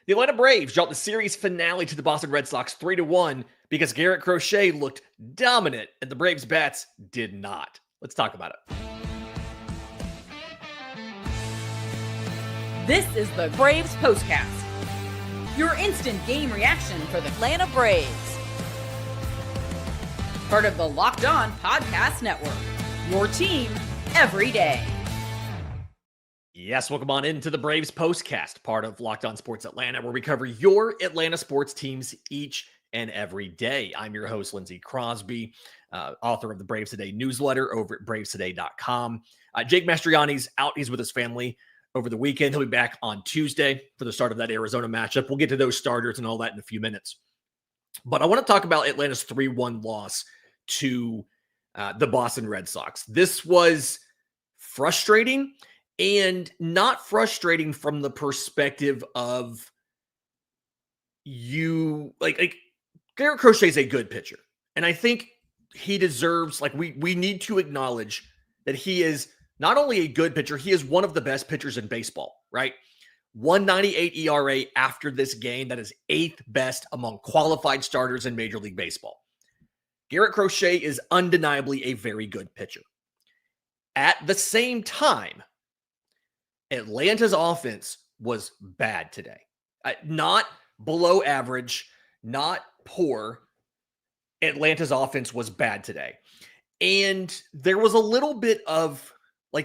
The Atlanta Braves dropped the series finale to the Boston Red Sox 3-1 because Garrett Crochet looked dominant and the Braves' bats did not. Let's talk about it. This is the Braves Postcast, your instant game reaction for the Atlanta Braves. Part of the Locked On Podcast Network, your team every day. Yes, welcome on into the Braves Postcast, part of Locked On Sports Atlanta, where we cover your Atlanta sports teams each and every day. I'm your host, Lindsay Crosby, author of the Braves Today newsletter over at bravestoday.com. Jake Mastriani's out. He's with his family over the weekend. He'll be back on Tuesday for the start of that Arizona matchup. We'll get to those starters and all that in a few minutes. But I want to talk about Atlanta's 3-1 loss to the Boston Red Sox. This was frustrating. And not frustrating from the perspective of you, like Garrett Crochet is a good pitcher. And I think he deserves, we need to acknowledge that he is not only a good pitcher, he is one of the best pitchers in baseball, right? 1.98 ERA after this game. That is 8th best among qualified starters in Major League Baseball. Garrett Crochet is undeniably a very good pitcher. At the same time, Atlanta's offense was bad today. Not below average, not poor. Atlanta's offense was bad today. And there was a little bit of,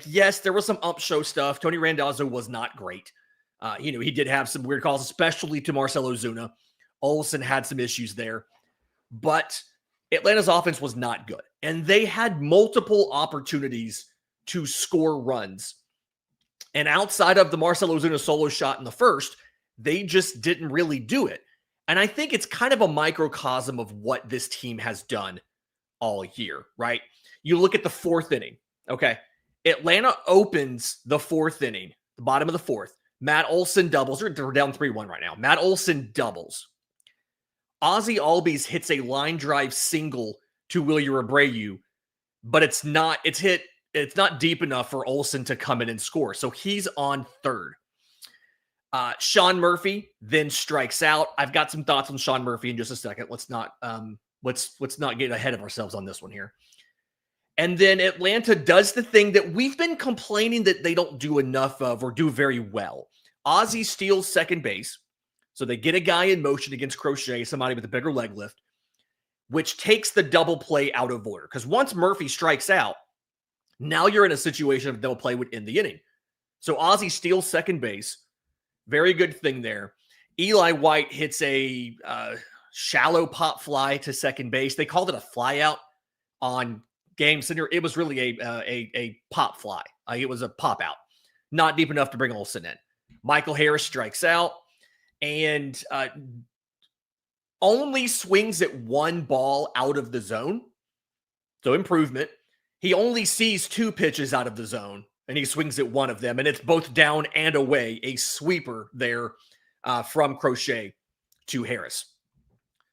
yes, there was some up-show stuff. Tony Randazzo was not great. He did have some weird calls, especially to Marcell Ozuna. Olsen had some issues there. But Atlanta's offense was not good. And they had multiple opportunities to score runs. And outside of the Marcell Ozuna solo shot in the first, they just didn't really do it. And I think it's kind of a microcosm of what this team has done all year, right? You look at the 4th inning, okay? Atlanta opens the 4th inning, the bottom of the 4th. Matt Olson doubles. They're down 3-1 right now. Matt Olson doubles. Ozzie Albies hits a line drive single to Wilyer Abreu, but it's not deep enough for Olsen to come in and score. So he's on 3rd. Sean Murphy then strikes out. I've got some thoughts on Sean Murphy in just a second. Let's not get ahead of ourselves on this one here. And then Atlanta does the thing that we've been complaining that they don't do enough of or do very well. Ozzie steals second base. So they get a guy in motion against Crochet, somebody with a bigger leg lift, which takes the double play out of order. Because once Murphy strikes out, now you're in a situation of double play within the inning. So Ozzie steals second base. Very good thing there. Eli White hits a shallow pop fly to second base. They called it a fly out on Game Center. It was really a pop fly. It was a pop out. Not deep enough to bring Olsen in. Michael Harris strikes out and only swings at one ball out of the zone. So improvement. He only sees 2 pitches out of the zone, and he swings at one of them, and it's both down and away, a sweeper there from Crochet to Harris.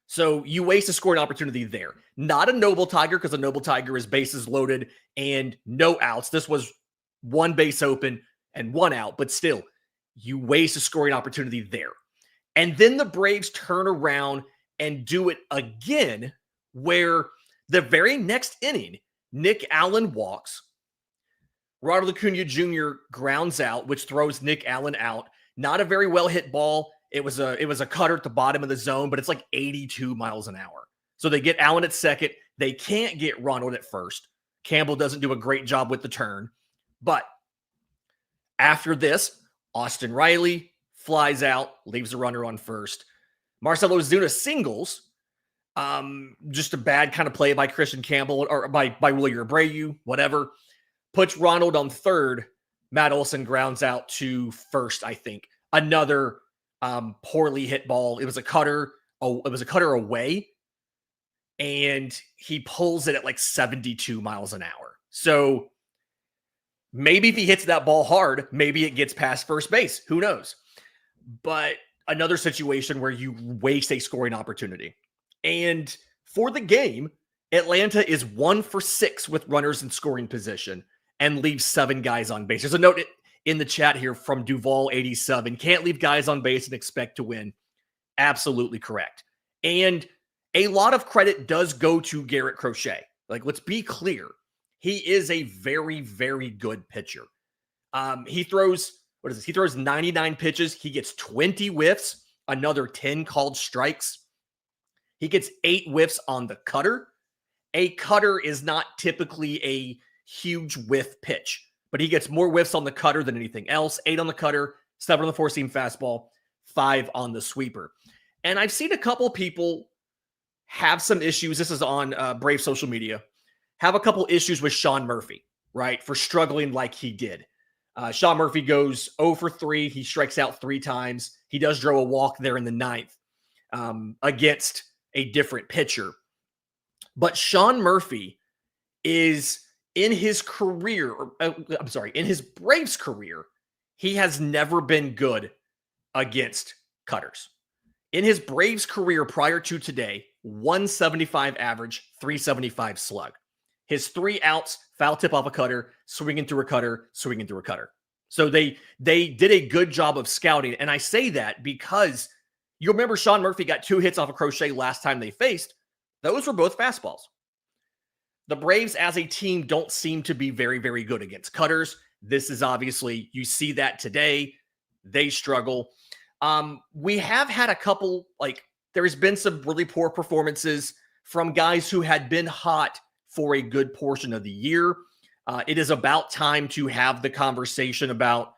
So you waste a scoring opportunity there. Not a Noble Tiger, because a Noble Tiger is bases loaded and no outs. This was 1 base open and 1 out, but still, you waste a scoring opportunity there. And then the Braves turn around and do it again, where the very next inning, Nick Allen walks. Ronald Acuna Jr. grounds out, which throws Nick Allen out. Not a very well hit ball. It was a cutter at the bottom of the zone, but it's like 82 miles an hour. So they get Allen at second. They can't get Ronald at first. Campbell doesn't do a great job with the turn. But after this, Austin Riley flies out, leaves a runner on first. Marcell Ozuna singles. Just a bad kind of play by Christian Campbell or by Wilyer Abreu, whatever. Puts Ronald on 3rd. Matt Olson grounds out to first, I think. Another poorly hit ball. It was a cutter. It was a cutter away. And he pulls it at like 72 miles an hour. So maybe if he hits that ball hard, maybe it gets past first base. Who knows? But another situation where you waste a scoring opportunity. And for the game, Atlanta is 1 for 6 with runners in scoring position and leaves 7 guys on base. There's a note, in the chat here from Duval87. Can't leave guys on base and expect to win. Absolutely correct. And a lot of credit does go to Garrett Crochet. Like, let's be clear. He is a very, very good pitcher. He throws, what is this? He throws 99 pitches. He gets 20 whiffs, another 10 called strikes. He gets 8 whiffs on the cutter. A cutter is not typically a huge whiff pitch, but he gets more whiffs on the cutter than anything else. 8 on the cutter, 7 on the four-seam fastball, 5 on the sweeper. And I've seen a couple people have some issues. This is on Brave social media. Have a couple issues with Sean Murphy, right? For struggling like he did. Sean Murphy goes 0 for 3. He strikes out 3 times. He does draw a walk there in the 9th against a different pitcher. But Sean Murphy is in his career, in his Braves career, he has never been good against cutters. In his Braves career prior to today, 175 average, 375 slug. His 3 outs, foul tip off a cutter, swinging through a cutter, swinging through a cutter. So they did a good job of scouting. And I say that because you remember Sean Murphy got 2 hits off of Crochet last time they faced. Those were both fastballs. The Braves as a team don't seem to be very, very good against cutters. This is obviously, you see that today. They struggle. We have had a couple, there's been some really poor performances from guys who had been hot for a good portion of the year. It is about time to have the conversation about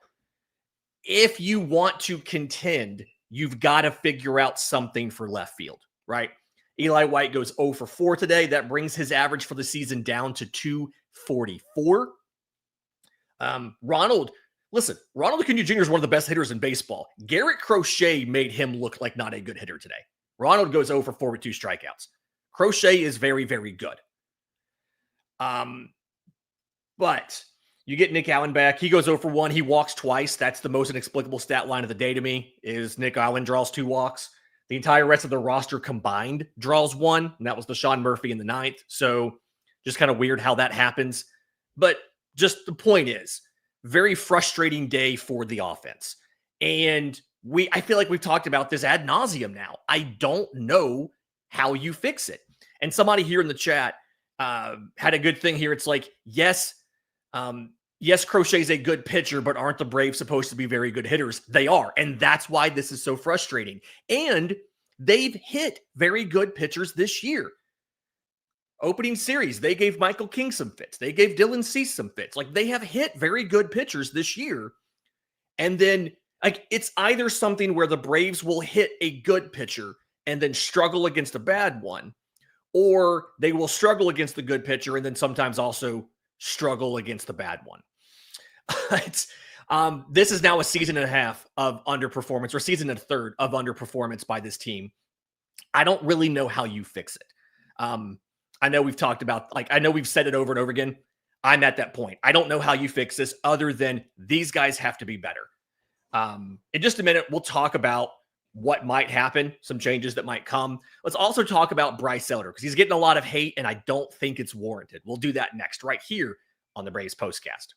if you want to contend, you've got to figure out something for left field, right? Eli White goes 0 for 4 today. That brings his average for the season down to 244. Ronald Acuna Jr. is one of the best hitters in baseball. Garrett Crochet made him look like not a good hitter today. Ronald goes 0 for 4 with 2 strikeouts. Crochet is very, very good. But you get Nick Allen back. He goes 0 for 1. He walks twice. That's the most inexplicable stat line of the day to me, is Nick Allen draws 2 walks. The entire rest of the roster combined draws 1, and that was the Sean Murphy in the 9th. So just kind of weird how that happens. But just the point is, very frustrating day for the offense. And I feel like we've talked about this ad nauseum now. I don't know how you fix it. And somebody here in the chat had a good thing here. It's like, yes, Crochet's a good pitcher, but aren't the Braves supposed to be very good hitters? They are. And that's why this is so frustrating. And they've hit very good pitchers this year. Opening series, they gave Michael King some fits. They gave Dylan Cease some fits. They have hit very good pitchers this year. And then, it's either something where the Braves will hit a good pitcher and then struggle against a bad one, or they will struggle against the good pitcher and then sometimes also struggle against the bad one. This is now a season and a half of underperformance, or season and a third of underperformance by this team. I don't really know how you fix it. I know we've talked about, I know we've said it over and over again. I'm at that point. I don't know how you fix this other than these guys have to be better. In just a minute, we'll talk about what might happen, some changes that might come. Let's also talk about Bryce Elder because he's getting a lot of hate and I don't think it's warranted. We'll do that next right here on the Braves Postcast.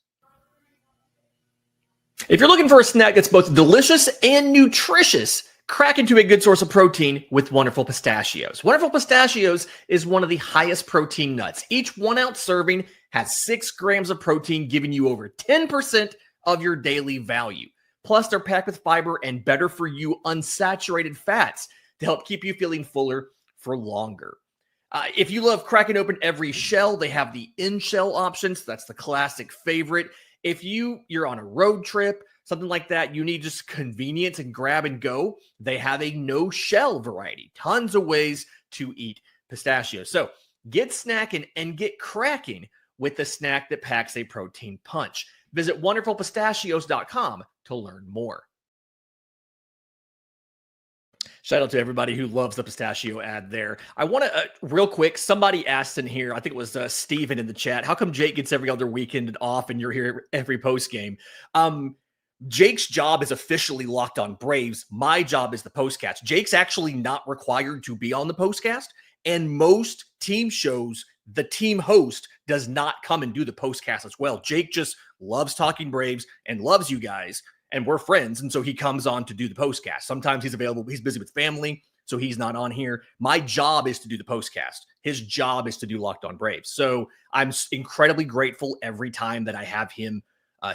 If you're looking for a snack that's both delicious and nutritious, crack into a good source of protein with Wonderful Pistachios. Wonderful Pistachios is one of the highest protein nuts. Each 1 ounce serving has 6 grams of protein, giving you over 10% of your daily value. Plus, they're packed with fiber and better for you unsaturated fats to help keep you feeling fuller for longer. If you love cracking open every shell, they have the in-shell options. That's the classic favorite. If you're on a road trip, something like that, you need just convenience and grab and go, they have a no-shell variety. Tons of ways to eat pistachios. So get snacking and get cracking with the snack that packs a protein punch. Visit wonderfulpistachios.com to learn more. Shout out to everybody who loves the pistachio ad there. I want to, real quick, somebody asked in here, I think it was Steven in the chat, how come Jake gets every other weekend off and you're here every post game? Jake's job is officially Locked On Braves. My job is the Postcast. Jake's actually not required to be on the Postcast, and most team shows, the team host does not come and do the postcast as well. Jake just loves talking Braves and loves you guys, and we're friends. And so he comes on to do the postcast. Sometimes he's available. He's busy with family, so he's not on here. My job is to do the postcast. His job is to do Locked On Braves. So I'm incredibly grateful every time that I have him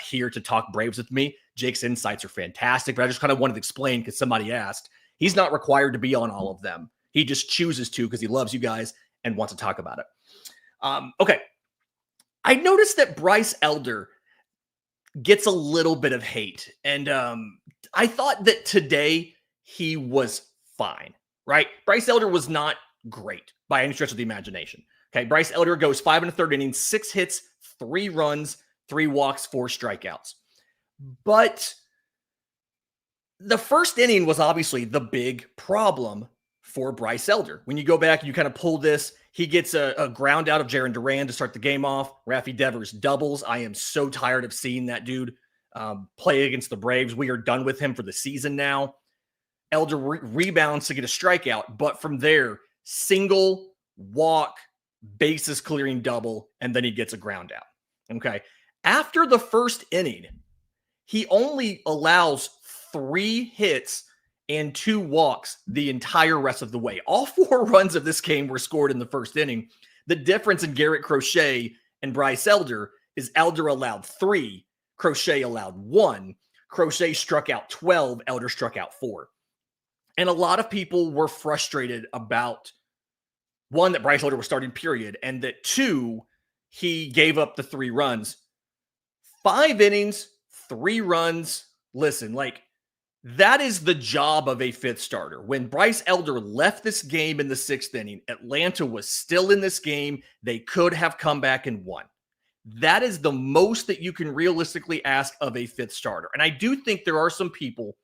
here to talk Braves with me. Jake's insights are fantastic, but I just kind of wanted to explain because somebody asked. He's not required to be on all of them. He just chooses to because he loves you guys and wants to talk about it. Okay. I noticed that Bryce Elder gets a little bit of hate. And I thought that today he was fine, right? Bryce Elder was not great by any stretch of the imagination. Okay. Bryce Elder goes 5 1/3 innings, 6 hits, 3 runs, 3 walks, 4 strikeouts. But the first inning was obviously the big problem for Bryce Elder. When you go back and you kind of pull this, he gets a ground out of Jarren Duran to start the game off. Raffy Devers doubles. I am so tired of seeing that dude play against the Braves. We are done with him for the season now. Elder rebounds to get a strikeout, but from there, single, walk, bases clearing double, and then he gets a ground out. Okay. After the first inning, he only allows 3 hits and 2 walks the entire rest of the way. All 4 runs of this game were scored in the first inning. The difference in Garrett Crochet and Bryce Elder is Elder allowed 3, Crochet allowed 1. Crochet struck out 12, Elder struck out 4. And a lot of people were frustrated about, 1, that Bryce Elder was starting, period, and that 2, he gave up the 3 runs. 5 innings, 3 runs. Listen, that is the job of a 5th starter. When Bryce Elder left this game in the 6th inning, Atlanta was still in this game. They could have come back and won. That is the most that you can realistically ask of a 5th starter. And I do think there are some people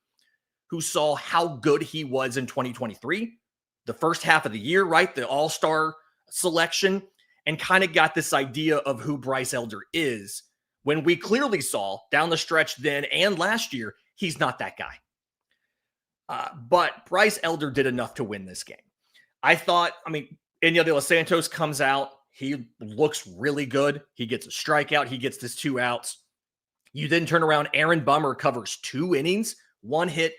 who saw how good he was in 2023, the first half of the year, right? The all-star selection, and kind of got this idea of who Bryce Elder is, when we clearly saw down the stretch then and last year, he's not that guy. But Bryce Elder did enough to win this game. Enyel De Los Santos comes out. He looks really good. He gets a strikeout. He gets his 2 outs. You then turn around. Aaron Bummer covers 2 innings, 1 hit,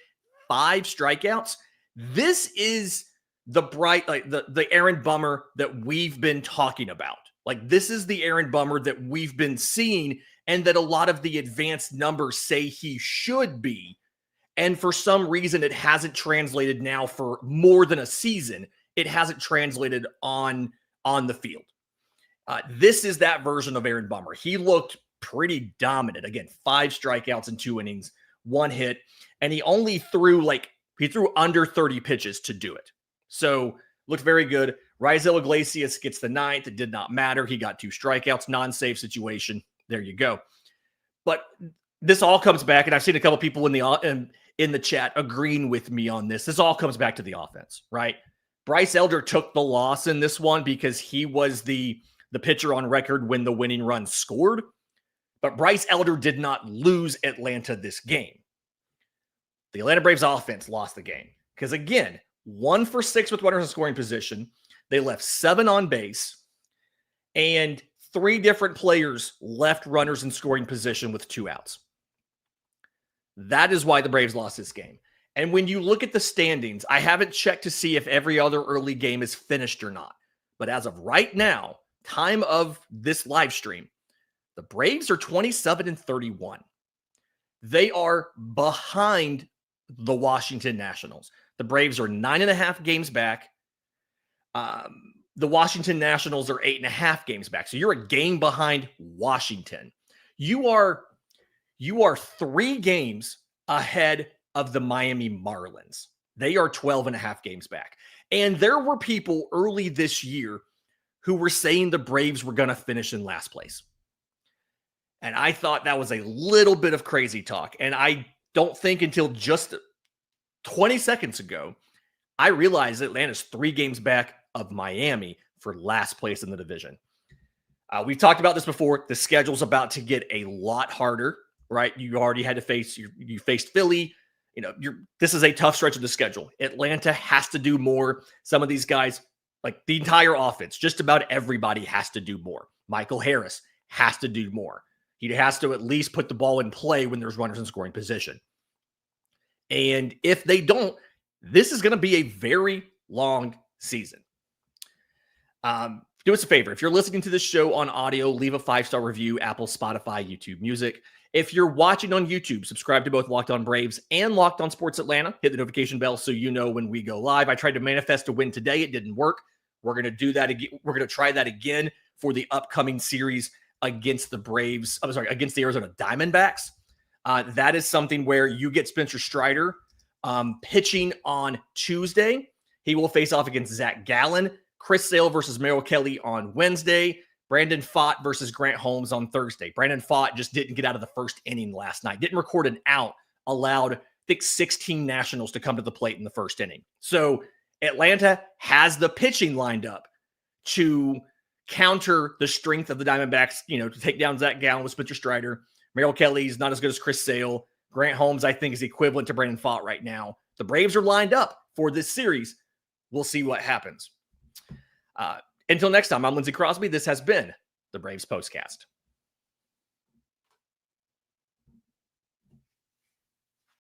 5 strikeouts. This is the Aaron Bummer that we've been talking about. This is the Aaron Bummer that we've been seeing and that a lot of the advanced numbers say he should be. And for some reason, it hasn't translated now for more than a season. It hasn't translated on the field. This is that version of Aaron Bummer. He looked pretty dominant. Again, 5 strikeouts in 2 innings, 1 hit, and he only threw under 30 pitches to do it. So looked very good. Raisel Iglesias gets the 9th. It did not matter. He got 2 strikeouts, non-save situation. There you go. But this all comes back, and I've seen a couple people in the chat agreeing with me on this. This all comes back to the offense, right? Bryce Elder took the loss in this one because he was the pitcher on record when the winning run scored. But Bryce Elder did not lose Atlanta this game. The Atlanta Braves offense lost the game because, again, 1 for 6 with runners in scoring position. They left 7 on base, and 3 different players left runners in scoring position with 2 outs. That is why the Braves lost this game. And when you look at the standings, I haven't checked to see if every other early game is finished or not. But as of right now, time of this live stream, the Braves are 27-31. They are behind the Washington Nationals. The Braves are 9.5 games back. The Washington Nationals are 8.5 games back. So you're a game behind Washington. You are 3 games ahead of the Miami Marlins. They are 12.5 games back. And there were people early this year who were saying the Braves were going to finish in last place. And I thought that was a little bit of crazy talk. And I don't think until just 20 seconds ago, I realized Atlanta's 3 games back of Miami for last place in the division. We've talked about this before. The schedule's about to get a lot harder, right? You already had to face, you faced Philly. This is a tough stretch of the schedule. Atlanta has to do more. Some of these guys, like the entire offense, just about everybody has to do more. Michael Harris has to do more. He has to at least put the ball in play when there's runners in scoring position. And if they don't, this is going to be a very long season. Do us a favor. If you're listening to this show on audio, leave a 5-star review, Apple, Spotify, YouTube Music. If you're watching on YouTube, subscribe to both Locked On Braves and Locked On Sports Atlanta. Hit the notification bell so you know when we go live. I tried to manifest a win today. It didn't work. We're going to do that again. We're going to try that again for the upcoming series against the Braves. Against the Arizona Diamondbacks. That is something where you get Spencer Strider pitching on Tuesday. He will face off against Zach Gallen. Chris Sale versus Merrill Kelly on Wednesday. Brandon Pfaadt versus Grant Holmes on Thursday. Brandon Pfaadt just didn't get out of the first inning last night. Didn't record an out. Allowed, I think, 16 Nationals to come to the plate in the first inning. So Atlanta has the pitching lined up to counter the strength of the Diamondbacks, to take down Zach Gallen with Spencer Strider. Merrill Kelly's not as good as Chris Sale. Grant Holmes, I think, is equivalent to Brandon Pfaadt right now. The Braves are lined up for this series. We'll see what happens. Until next time, I'm Lindsay Crosby. This has been the Braves Postcast.